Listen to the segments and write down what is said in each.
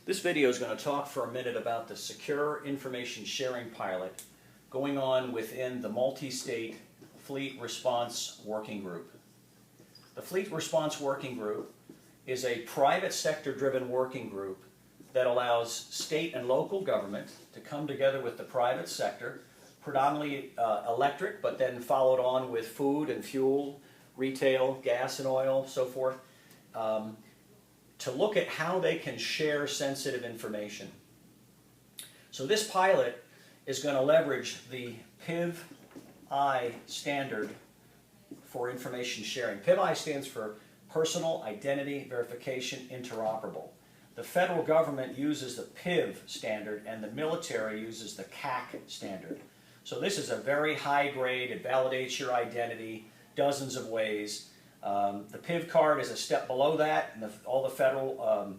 This video is going to talk for a minute about the Secure Information Sharing Pilot going on within the Multi-State Fleet Response Working Group. The Fleet Response Working Group is a private sector-driven working group that allows state and local government to come together with the private sector, predominantly electric, but then followed on with food and fuel, retail, gas and oil, so forth, to look at how they can share sensitive information. So this pilot is going to leverage the PIV-I standard for information sharing. PIV-I stands for Personal Identity Verification Interoperable. The federal government uses the PIV standard and the military uses the CAC standard. So this is a very high grade, it validates your identity dozens of ways. The PIV card is a step below that, and all the federal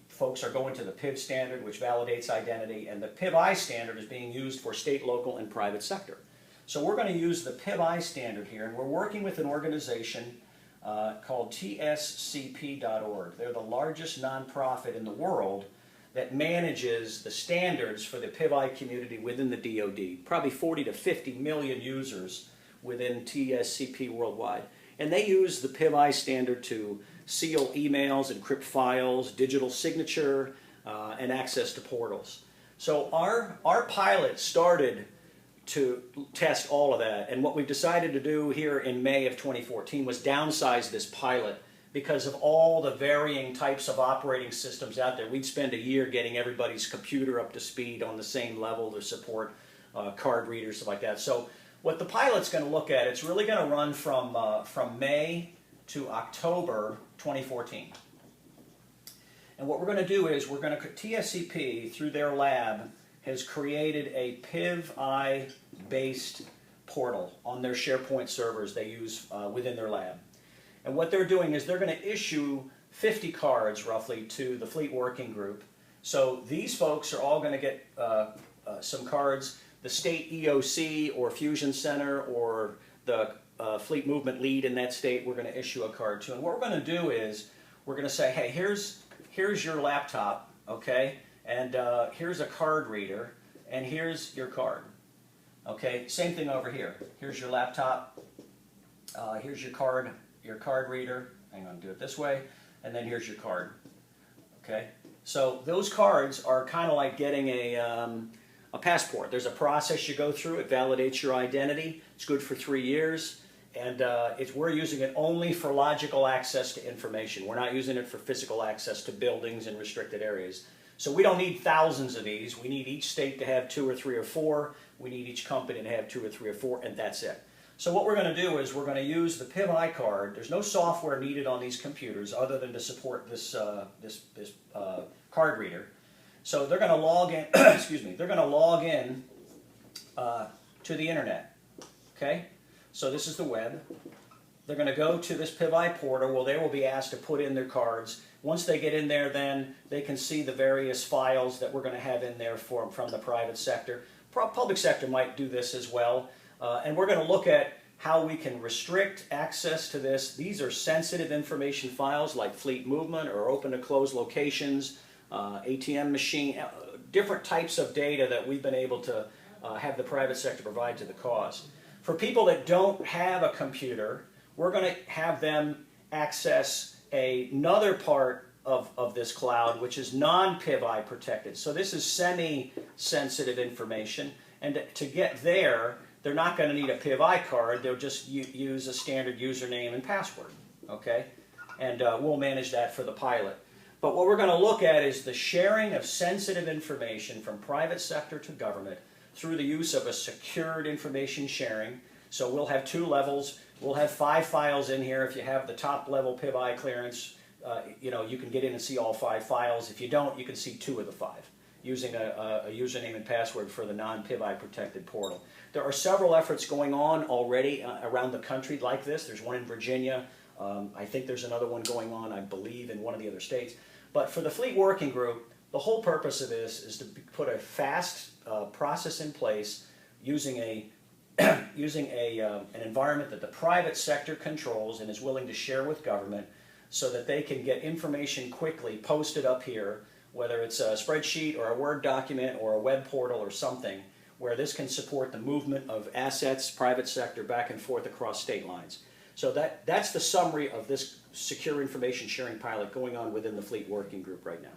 folks are going to the PIV standard, which validates identity, and the PIV-I standard is being used for state, local, and private sector. So we're going to use the PIV-I standard here, and we're working with an organization called tscp.org. They're the largest nonprofit in the world that manages the standards for the PIV-I community within the DoD. Probably 40 to 50 million users within TSCP worldwide. And they use the PIV-I standard to seal emails, encrypt files, digital signature, and access to portals. So our pilot started to test all of that. And what we've decided to do here in May of 2014 was downsize this pilot because of all the varying types of operating systems out there. We'd spend a year getting everybody's computer up to speed on the same level to support card readers, stuff like that. So what the pilot's going to look at, it's really going to run from May to October 2014. And what we're going to do is TSCP, through their lab, has created a PIV-I based portal on their SharePoint servers they use within their lab. And what they're doing is they're going to issue 50 cards roughly to the Fleet Working Group. So these folks are all going to get some cards. The state EOC or Fusion Center or the fleet movement lead in that state, we're going to issue a card to. And what we're going to do is we're going to say, hey, here's your laptop, okay, and here's a card reader, and here's your card. Okay, same thing over here. Here's your laptop, here's your card reader. Hang on, do it this way, and then here's your card. Okay, so those cards are kind of like getting a passport. There's a process you go through. It validates your identity. It's good for 3 years. And we're using it only for logical access to information. We're not using it for physical access to buildings and restricted areas. So we don't need thousands of these. We need each state to have 2 or 3 or 4. We need each company to have 2 or 3 or 4, and that's it. So what we're going to do is we're going to use the PIV-I card. There's no software needed on these computers other than to support this card reader. So they're going to log in, excuse me, they're going to log in to the internet, okay? So this is the web. They're going to go to this PIV-I portal where they will be asked to put in their cards. Once they get in there, then they can see the various files that we're going to have in there from the private sector. Public sector might do this as well. And we're going to look at how we can restrict access to this. These are sensitive information files like fleet movement or open to close locations, ATM machine, different types of data that we've been able to have the private sector provide to the cause. For people that don't have a computer, we're going to have them access another part of this cloud, which is non-PIV-I protected. So this is semi-sensitive information, and to get there, they're not going to need a PIV-I card. They'll just use a standard username and password, okay? And we'll manage that for the pilot. But what we're going to look at is the sharing of sensitive information from private sector to government through the use of a secured information sharing. So we'll have 2 levels. We'll have 5 files in here. If you have the top level PIV-I clearance, you can get in and see all 5 files. If you don't, you can see 2 of the 5 using a username and password for the non-PIV-I protected portal. There are several efforts going on already around the country like this. There's one in Virginia. I think there's another one going on, I believe, in one of the other states. But for the Fleet Working Group, the whole purpose of this is to put a fast process in place using an environment that the private sector controls and is willing to share with government so that they can get information quickly posted up here whether it's a spreadsheet or a Word document or a web portal or something, where this can support the movement of assets, private sector, back and forth across state lines. So that's the summary of this secure information sharing pilot going on within the Fleet Working Group right now.